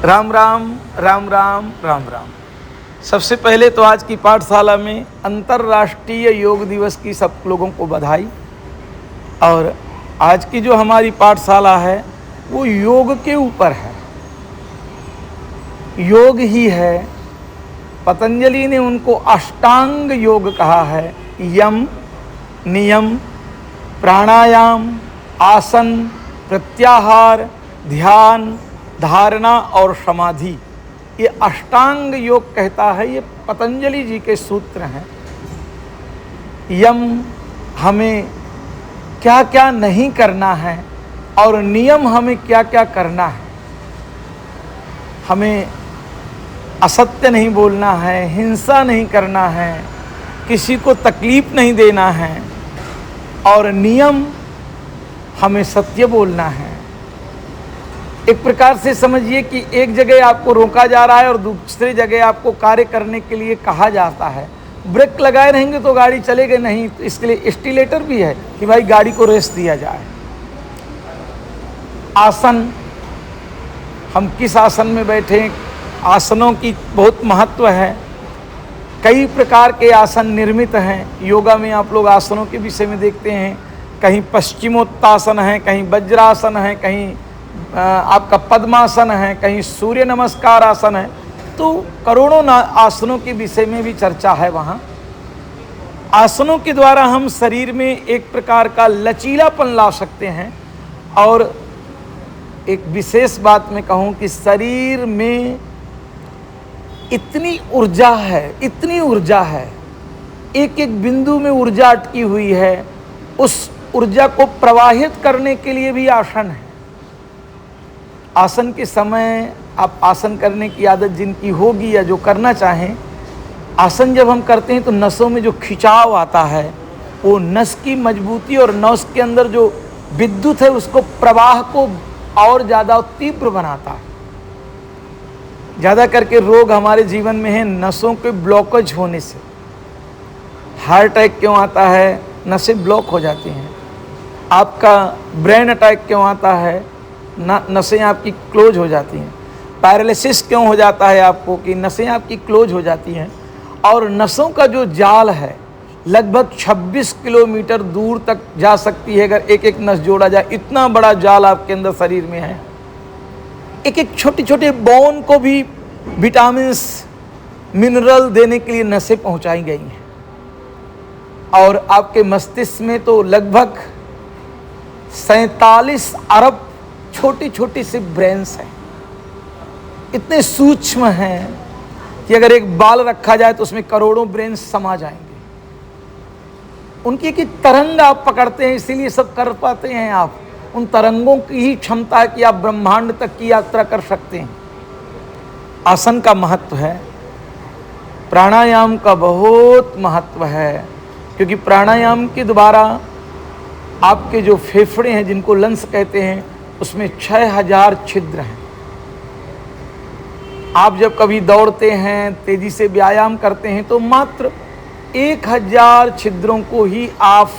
राम राम राम राम राम राम। सबसे पहले तो आज की पाठशाला में अंतर्राष्ट्रीय योग दिवस की सब लोगों को बधाई। और आज की जो हमारी पाठशाला है वो योग के ऊपर है। योग ही है, पतंजलि ने उनको अष्टांग योग कहा है। यम, नियम, प्राणायाम, आसन, प्रत्याहार, ध्यान, धारणा और समाधि, ये अष्टांग योग कहता है। ये पतंजलि जी के सूत्र हैं। यम, हमें क्या क्या नहीं करना है, और नियम, हमें क्या क्या करना है। हमें असत्य नहीं बोलना है, हिंसा नहीं करना है, किसी को तकलीफ नहीं देना है। और नियम, हमें सत्य बोलना है। एक प्रकार से समझिए कि एक जगह आपको रोका जा रहा है और दूसरी जगह आपको कार्य करने के लिए कहा जाता है। ब्रेक लगाए रहेंगे तो गाड़ी चलेगी नहीं, तो इसके लिए स्टिलेटर भी है कि भाई गाड़ी को रेस्ट दिया जाए। आसन, हम किस आसन में बैठे, आसनों की बहुत महत्व है। कई प्रकार के आसन निर्मित हैं। योगा में आप लोग आसनों के विषय में देखते हैं, कहीं पश्चिमोत्तासन है, कहीं वज्रासन है, कहीं आपका पद्मासन है, कहीं सूर्य नमस्कार आसन है। तो करोड़ों आसनों के विषय में भी चर्चा है वहाँ। आसनों के द्वारा हम शरीर में एक प्रकार का लचीलापन ला सकते हैं। और एक विशेष बात मैं कहूँ कि शरीर में इतनी ऊर्जा है, इतनी ऊर्जा है, एक एक बिंदु में ऊर्जा अटकी हुई है। उस ऊर्जा को प्रवाहित करने के लिए भी आसन है। आसन के समय आप आसन करने की आदत जिनकी होगी या जो करना चाहें, आसन जब हम करते हैं तो नसों में जो खिंचाव आता है, वो नस की मजबूती और नस के अंदर जो विद्युत है उसको, प्रवाह को और ज़्यादा तीव्र बनाता है। ज़्यादा करके रोग हमारे जीवन में है नसों के ब्लॉकेज होने से। हार्ट अटैक क्यों आता है? नसें ब्लॉक हो जाती हैं। आपका ब्रेन अटैक क्यों आता है? नसें आपकी क्लोज हो जाती हैं। पैरालिसिस क्यों हो जाता है आपको? कि नसें आपकी क्लोज हो जाती हैं। और नसों का जो जाल है लगभग 26 किलोमीटर दूर तक जा सकती है अगर एक एक नस जोड़ा जाए। इतना बड़ा जाल आपके अंदर शरीर में है। एक एक छोटे छोटे बोन को भी विटामिन्स, मिनरल देने के लिए नसें पहुंचाई गई हैं। और आपके मस्तिष्क में तो लगभग 47 अरब छोटी छोटी सी ब्रेन्स हैं। इतने सूक्ष्म हैं कि अगर एक बाल रखा जाए तो उसमें करोड़ों ब्रेन्स समा जाएंगे। उनकी एक तरंग आप पकड़ते हैं, इसीलिए सब कर पाते हैं आप। उन तरंगों की ही क्षमता है कि आप ब्रह्मांड तक की यात्रा कर सकते हैं। आसन का महत्व है, प्राणायाम का बहुत महत्व है, क्योंकि प्राणायाम के द्वारा आपके जो फेफड़े हैं, जिनको लंग्स कहते हैं, उसमें 6000 छिद्र हैं। आप जब कभी दौड़ते हैं, तेजी से व्यायाम करते हैं, तो मात्र 1000 छिद्रों को ही आप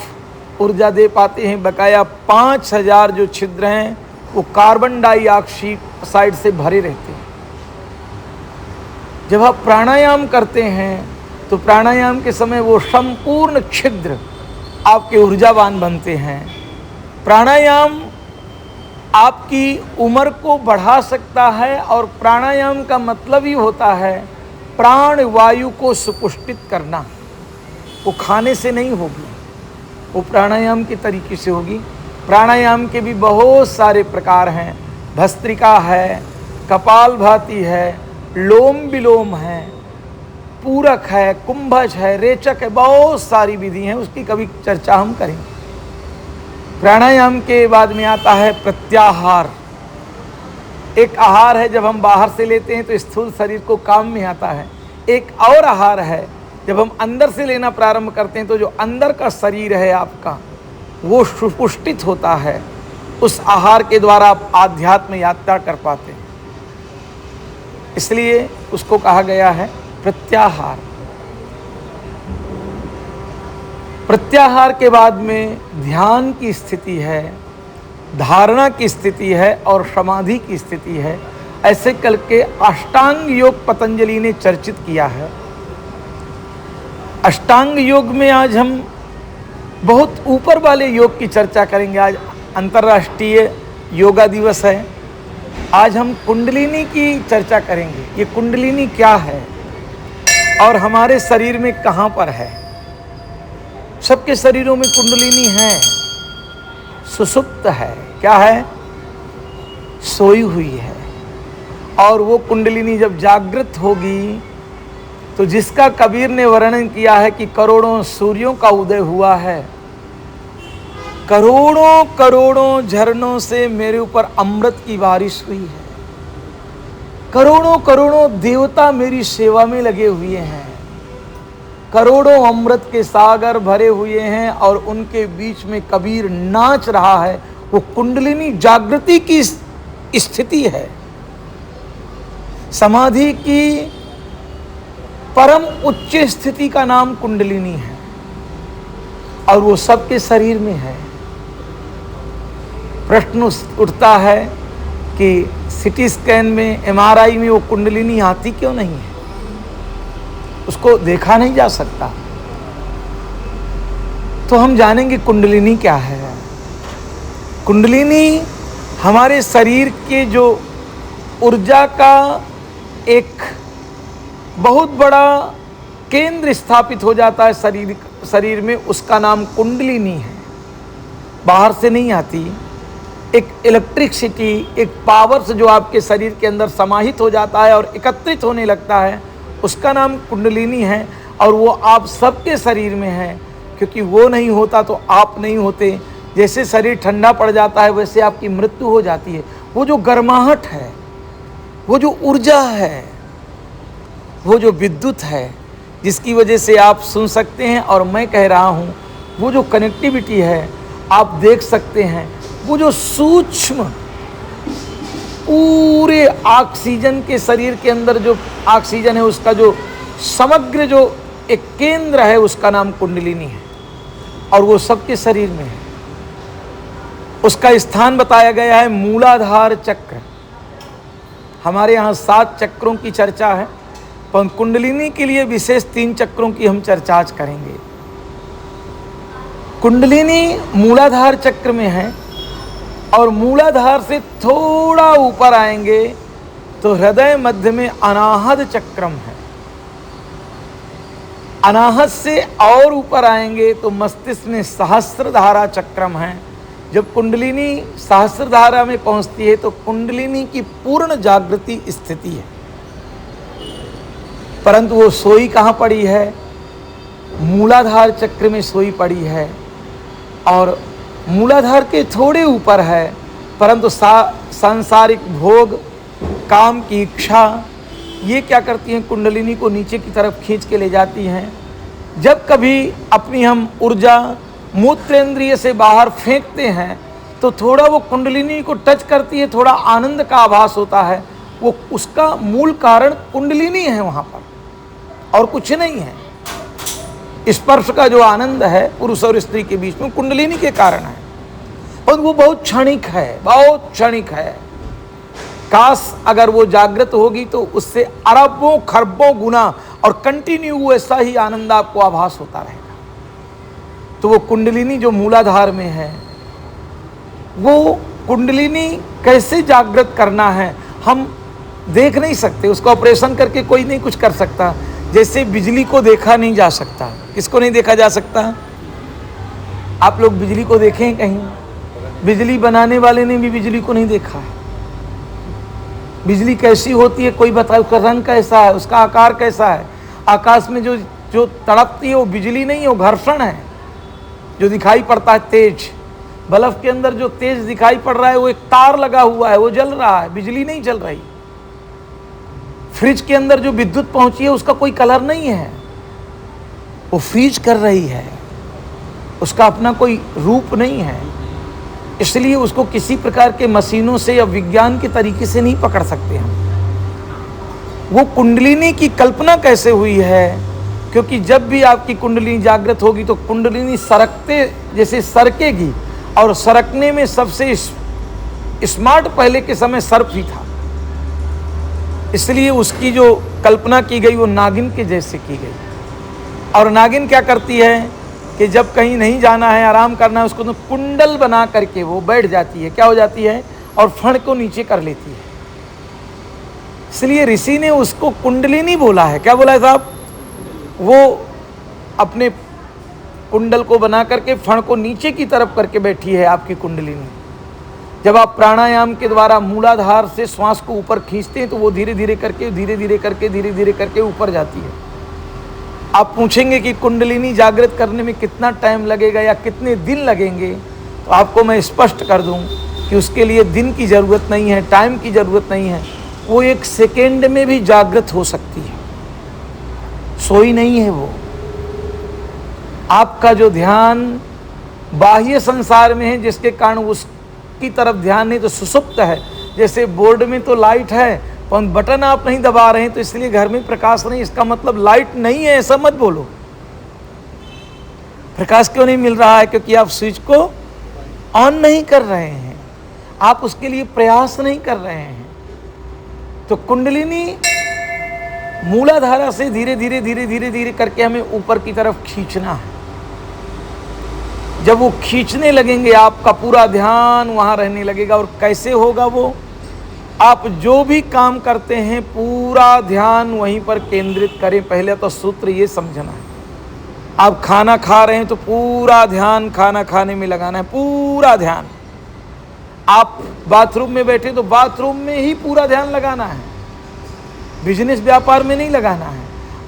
ऊर्जा दे पाते हैं। बकाया 5000 जो छिद्र हैं वो कार्बन डाइऑक्साइड से भरे रहते हैं। जब आप प्राणायाम करते हैं तो प्राणायाम के समय वो संपूर्ण छिद्र आपके ऊर्जावान बनते हैं। प्राणायाम आपकी उम्र को बढ़ा सकता है, और प्राणायाम का मतलब ही होता है प्राण वायु को सुपुष्टित करना। वो खाने से नहीं होगी, वो प्राणायाम के तरीके से होगी। प्राणायाम के भी बहुत सारे प्रकार हैं। भस्त्रिका है, कपालभाति है, लोम विलोम है, पूरक है, कुंभज है, रेचक है, बहुत सारी विधि हैं। उसकी कभी चर्चा हम करेंगे। प्राणायाम के बाद में आता है प्रत्याहार। एक आहार है जब हम बाहर से लेते हैं तो स्थूल शरीर को काम में आता है। एक और आहार है जब हम अंदर से लेना प्रारंभ करते हैं तो जो अंदर का शरीर है आपका, वो सुपुष्टित होता है। उस आहार के द्वारा आप आध्यात्म यात्रा कर पाते हैं। इसलिए उसको कहा गया है प्रत्याहार। प्रत्याहार के बाद में ध्यान की स्थिति है, धारणा की स्थिति है और समाधि की स्थिति है। ऐसे करके अष्टांग योग पतंजलि ने चर्चित किया है। अष्टांग योग में आज हम बहुत ऊपर वाले योग की चर्चा करेंगे। आज अंतर्राष्ट्रीय योगा दिवस है। आज हम कुंडलिनी की चर्चा करेंगे। ये कुंडलिनी क्या है और हमारे शरीर में कहाँ पर है। सबके शरीरों में कुंडलिनी है, सुषुप्त है। क्या है? सोई हुई है। और वो कुंडलिनी जब जागृत होगी तो जिसका कबीर ने वर्णन किया है कि करोड़ों सूर्यों का उदय हुआ है, करोड़ों करोड़ों झरनों से मेरे ऊपर अमृत की बारिश हुई है, करोड़ों करोड़ों देवता मेरी सेवा में लगे हुए हैं, करोड़ों अमृत के सागर भरे हुए हैं और उनके बीच में कबीर नाच रहा है। वो कुंडलिनी जागृति की स्थिति है, समाधि की परम उच्च स्थिति का नाम कुंडलिनी है और वो सबके शरीर में है। प्रश्न उठता है कि सीटी स्कैन में, एमआरआई में वो कुंडलिनी आती क्यों नहीं है? उसको देखा नहीं जा सकता। तो हम जानेंगे कुंडलिनी क्या है। कुंडलिनी हमारे शरीर के जो ऊर्जा का एक बहुत बड़ा केंद्र स्थापित हो जाता है शरीर में, उसका नाम कुंडलिनी है। बाहर से नहीं आती। एक इलेक्ट्रिसिटी, एक पावर्स जो आपके शरीर के अंदर समाहित हो जाता है और एकत्रित होने लगता है, उसका नाम कुंडलिनी है। और वो आप सबके शरीर में है, क्योंकि वो नहीं होता तो आप नहीं होते। जैसे शरीर ठंडा पड़ जाता है वैसे आपकी मृत्यु हो जाती है। वो जो गर्माहट है, वो जो ऊर्जा है, वो जो विद्युत है, जिसकी वजह से आप सुन सकते हैं और मैं कह रहा हूँ, वो जो कनेक्टिविटी है आप देख सकते हैं, वो जो सूक्ष्म पूरे ऑक्सीजन के शरीर के अंदर जो ऑक्सीजन है उसका जो समग्र जो एक केंद्र है उसका नाम कुंडलिनी है और वो सबके शरीर में है। उसका स्थान बताया गया है मूलाधार चक्र। हमारे यहाँ 7 चक्रों की चर्चा है, पर कुंडलिनी के लिए विशेष 3 चक्रों की हम चर्चा आज करेंगे। कुंडलिनी मूलाधार चक्र में है और मूलाधार से थोड़ा ऊपर आएंगे तो हृदय मध्य में अनाहत चक्रम है। अनाहत से और ऊपर आएंगे तो मस्तिष्क में सहस्त्रधारा चक्रम है। जब कुंडलिनी सहस्त्रधारा में पहुंचती है तो कुंडलिनी की पूर्ण जागृति स्थिति है। परंतु वो सोई कहाँ पड़ी है? मूलाधार चक्र में सोई पड़ी है और मूलाधार के थोड़े ऊपर है। परंतु सांसारिक भोग, काम की इच्छा, ये क्या करती हैं? कुंडलिनी को नीचे की तरफ खींच के ले जाती हैं। जब कभी अपनी हम ऊर्जा मूत्रेंद्रिय से बाहर फेंकते हैं तो थोड़ा वो कुंडलिनी को टच करती है, थोड़ा आनंद का आभास होता है। वो उसका मूल कारण कुंडलिनी है वहाँ पर और कुछ नहीं है। स्पर्श का जो आनंद है पुरुष और स्त्री के बीच में कुंडलिनी के कारण है और वो बहुत क्षणिक है, बहुत क्षणिक है। काश अगर वो जागृत होगी तो उससे अरबों खरबों गुना और कंटिन्यू ऐसा ही आनंद आपको आभास होता रहेगा। तो वो कुंडलिनी जो मूलाधार में है, वो कुंडलिनी कैसे जागृत करना है हम देख नहीं सकते। उसको ऑपरेशन करके कोई नहीं कुछ कर सकता। जैसे बिजली को देखा नहीं जा सकता। किसको नहीं देखा जा सकता? आप लोग बिजली को देखें कहीं? बिजली बनाने वाले ने भी बिजली को नहीं देखा है। बिजली कैसी होती है कोई बताए? उसका रंग कैसा है, उसका आकार कैसा है? आकाश में जो तड़पती है वो बिजली नहीं है, वो घर्षण है। जो दिखाई पड़ता है तेज, बल्ब के अंदर जो तेज दिखाई पड़ रहा है वो एक तार लगा हुआ है, वो जल रहा है, बिजली नहीं जल रही। फ्रिज के अंदर जो विद्युत पहुंची है उसका कोई कलर नहीं है, वो फ्रीज कर रही है, उसका अपना कोई रूप नहीं है। इसलिए उसको किसी प्रकार के मशीनों से या विज्ञान के तरीके से नहीं पकड़ सकते हम। वो कुंडलिनी की कल्पना कैसे हुई है? क्योंकि जब भी आपकी कुंडलिनी जागृत होगी तो कुंडलिनी सरकते जैसे सरकेगी और सरकने में सबसे स्मार्ट पहले के समय सर्प ही था। इसलिए उसकी जो कल्पना की गई वो नागिन के जैसे की गई। और नागिन क्या करती है कि जब कहीं नहीं जाना है, आराम करना है, उसको तो कुंडल बना करके वो बैठ जाती है, क्या हो जाती है, और फण को नीचे कर लेती है। इसलिए ऋषि ने उसको कुंडलिनी बोला है। क्या बोला है साहब? वो अपने कुंडल को बना करके फण को नीचे की तरफ करके बैठी है आपकी कुंडलिनी। जब आप प्राणायाम के द्वारा मूलाधार से श्वास को ऊपर खींचते हैं तो वो धीरे धीरे करके ऊपर जाती है। आप पूछेंगे कि कुंडलिनी जागृत करने में कितना टाइम लगेगा या कितने दिन लगेंगे, तो आपको मैं स्पष्ट कर दूं कि उसके लिए दिन की ज़रूरत नहीं है, टाइम की ज़रूरत नहीं है। वो 1 सेकेंड में भी जागृत हो सकती है, सोई नहीं है वो। आपका जो ध्यान बाह्य संसार में है, जिसके कारण उसकी तरफ ध्यान नहीं, तो सुषुप्त है। जैसे बोर्ड में तो लाइट है, पर बटन आप नहीं दबा रहे हैं, तो इसलिए घर में प्रकाश नहीं, इसका मतलब लाइट नहीं है ऐसा मत बोलो। प्रकाश क्यों नहीं मिल रहा है? क्योंकि आप स्विच को ऑन नहीं कर रहे हैं, आप उसके लिए प्रयास नहीं कर रहे हैं। तो कुंडलिनी मूलाधारा से धीरे धीरे करके हमें ऊपर की तरफ खींचना है। जब वो खींचने लगेंगे, आपका पूरा ध्यान वहां रहने लगेगा। और कैसे होगा वो? आप जो भी काम करते हैं पूरा ध्यान वहीं पर केंद्रित करें। पहले तो सूत्र ये समझना है। आप खाना खा रहे हैं तो पूरा ध्यान खाना खाने में लगाना है, पूरा ध्यान। आप बाथरूम में बैठे तो बाथरूम में ही पूरा ध्यान लगाना है, बिजनेस व्यापार में नहीं लगाना है।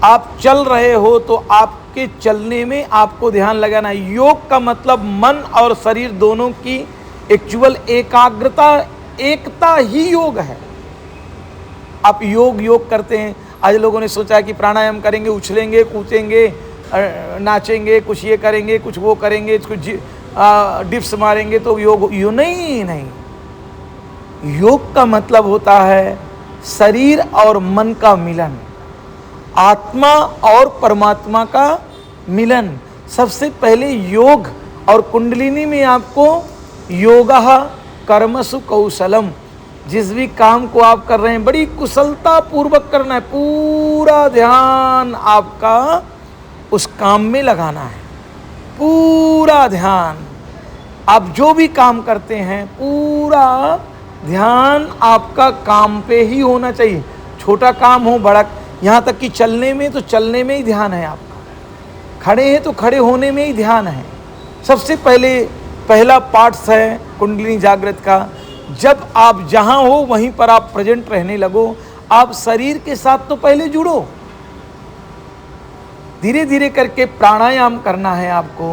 आप चल रहे हो तो आपके चलने में आपको ध्यान लगाना है। योग का मतलब मन और शरीर दोनों की एक्चुअल एकाग्रता, एकता ही योग है। आप योग करते हैं। आज लोगों ने सोचा कि प्राणायाम करेंगे, उछलेंगे, कूदेंगे, नाचेंगे, कुछ ये करेंगे, कुछ वो करेंगे, कुछ डिप्स मारेंगे तो योग नहीं। योग का मतलब होता है शरीर और मन का मिलन, आत्मा और परमात्मा का मिलन। सबसे पहले योग। और कुंडलिनी में आपको योगः कर्मसु कौशलम, जिस भी काम को आप कर रहे हैं बड़ी कुशलता पूर्वक करना है। पूरा ध्यान आपका उस काम में लगाना है, पूरा ध्यान। आप जो भी काम करते हैं पूरा ध्यान आपका काम पे ही होना चाहिए। छोटा काम हो, बड़ा, यहाँ तक कि चलने में, तो चलने में ही ध्यान है आपका। खड़े हैं तो खड़े होने में ही ध्यान है। सबसे पहला पार्ट्स है कुंडलिनी जागृत का। जब आप जहाँ हो वहीं पर आप प्रेजेंट रहने लगो। आप शरीर के साथ तो पहले जुड़ो, धीरे धीरे करके प्राणायाम करना है आपको।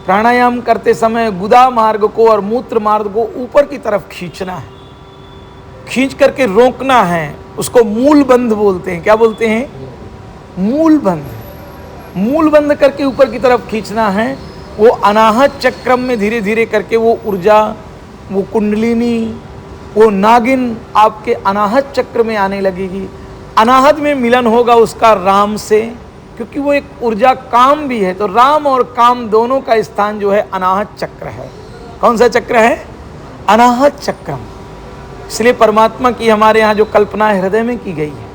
प्राणायाम करते समय गुदा मार्ग को और मूत्र मार्ग को ऊपर की तरफ खींचना है, खींच करके रोकना है। उसको मूल बंध बोलते हैं। क्या बोलते हैं? मूल बंध। मूल बंध करके ऊपर की तरफ खींचना है। वो अनाहत चक्रम में धीरे धीरे करके वो ऊर्जा, वो कुंडलिनी, वो नागिन आपके अनाहत चक्र में आने लगेगी। अनाहत में मिलन होगा उसका राम से, क्योंकि वो एक ऊर्जा काम भी है। तो राम और काम दोनों का स्थान जो है अनाहत चक्र है। कौन सा चक्र है? अनाहत चक्रम। इसलिए परमात्मा की हमारे यहाँ जो कल्पना हृदय में की गई है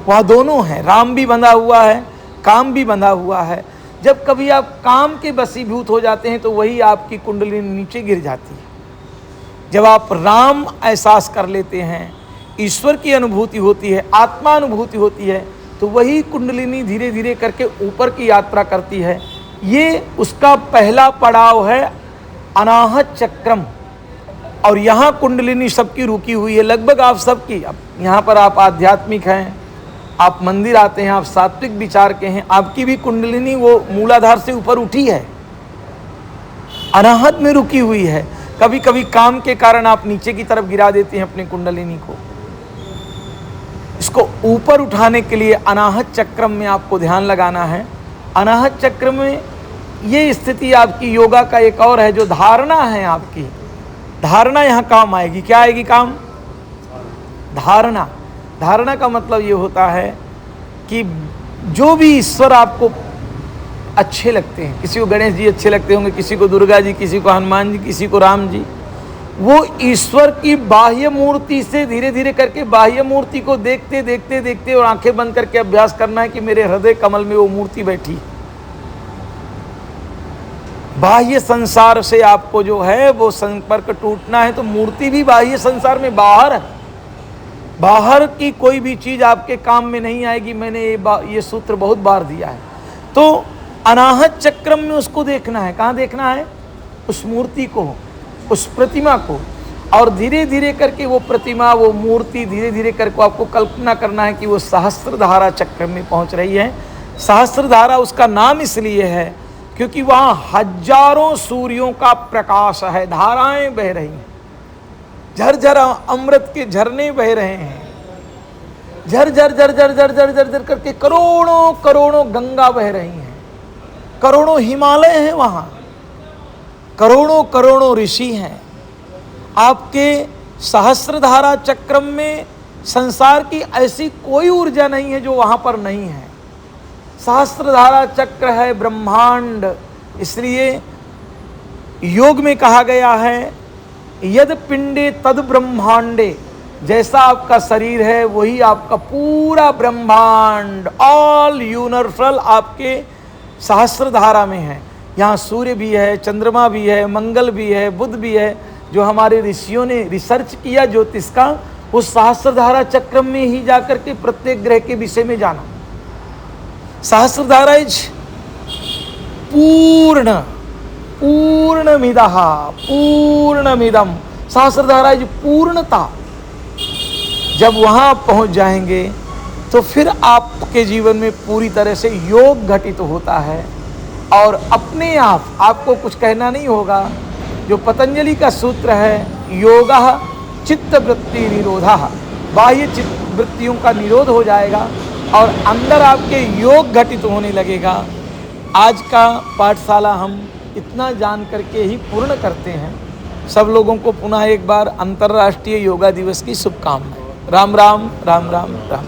वहाँ दोनों है, राम भी बंधा हुआ है, काम भी बंधा हुआ है। जब कभी आप काम के वशीभूत हो जाते हैं तो वही आपकी कुंडली नीचे गिर जाती है। जब आप राम एहसास कर लेते हैं, ईश्वर की अनुभूति होती है, आत्मा अनुभूति होती है, तो वही कुंडलिनी धीरे धीरे करके ऊपर की यात्रा करती है। ये उसका पहला पड़ाव है अनाहत चक्रम। और यहाँ कुंडलिनी सबकी रुकी हुई है, लगभग आप सबकी। अब यहाँ पर आप आध्यात्मिक हैं, आप मंदिर आते हैं, आप सात्विक विचार के हैं, आपकी भी कुंडलिनी वो मूलाधार से ऊपर उठी है, अनाहत में रुकी हुई है। कभी कभी काम के कारण आप नीचे की तरफ गिरा देते हैं अपनी कुंडलिनी को। इसको ऊपर उठाने के लिए अनाहत चक्रम में आपको ध्यान लगाना है। अनाहत चक्र में ये स्थिति आपकी योगा का एक और है, जो धारणा है आपकी। धारणा यहाँ काम आएगी। क्या आएगी काम? धारणा। धारणा का मतलब ये होता है कि जो भी ईश्वर आपको अच्छे लगते हैं, किसी को गणेश जी अच्छे लगते होंगे, किसी को दुर्गा जी, किसी को हनुमान जी, किसी को राम जी, वो ईश्वर की बाह्य मूर्ति से धीरे धीरे करके बाह्य मूर्ति को देखते देखते देखते और आंखें बंद करके अभ्यास करना है कि मेरे हृदय कमल में वो मूर्ति बैठी। बाह्य संसार से आपको जो है वो संपर्क टूटना है, तो मूर्ति भी बाह्य संसार में बाहर है। बाहर की कोई भी चीज आपके काम में नहीं आएगी। मैंने ये सूत्र बहुत बार दिया है। तो अनाहत चक्रम में उसको देखना है। कहाँ देखना है? उस मूर्ति को, उस प्रतिमा को। और धीरे धीरे करके वो प्रतिमा, वो मूर्ति धीरे धीरे करके आपको कल्पना करना है कि वो सहस्त्रधारा चक्र में पहुंच रही है। सहस्त्रधारा उसका नाम इसलिए है क्योंकि वहाँ हजारों सूर्यों का प्रकाश है, धाराएं बह रही हैं, झरझर अमृत के झरने बह रहे हैं, झरझर झरझर झरझर झरझर करके करोड़ों करोड़ों गंगा बह रही हैं, करोड़ों हिमालय हैं वहाँ, करोड़ों करोड़ों ऋषि हैं। आपके सहस्त्रधारा चक्रम में संसार की ऐसी कोई ऊर्जा नहीं है जो वहाँ पर नहीं है। सहस्त्रधारा चक्र है ब्रह्मांड। इसलिए योग में कहा गया है यद पिंडे तद ब्रह्मांडे, जैसा आपका शरीर है वही आपका पूरा ब्रह्मांड, ऑल यूनिवर्सल आपके सहस्त्रधारा में है। यहाँ सूर्य भी है, चंद्रमा भी है, मंगल भी है, बुध भी है। जो हमारे ऋषियों ने रिसर्च किया ज्योतिष का, उस सहस्त्रधारा चक्र में ही जाकर के प्रत्येक ग्रह के विषय में जाना। सहस्त्रधारा इज पूर्ण, पूर्णमिदः पूर्णमिदम। सहस्त्रधारा इज पूर्णता। जब वहां पहुंच जाएंगे तो फिर आपके जीवन में पूरी तरह से योग घटित होता है और अपने आप आपको कुछ कहना नहीं होगा। जो पतंजलि का सूत्र है, योगः चित्त वृत्ति निरोधः, बाह्य चित्त वृत्तियों का निरोध हो जाएगा और अंदर आपके योग घटित होने लगेगा। आज का पाठशाला हम इतना जान करके ही पूर्ण करते हैं। सब लोगों को पुनः एक बार अंतर्राष्ट्रीय योगा दिवस की शुभकामनाएं। राम राम राम राम राम।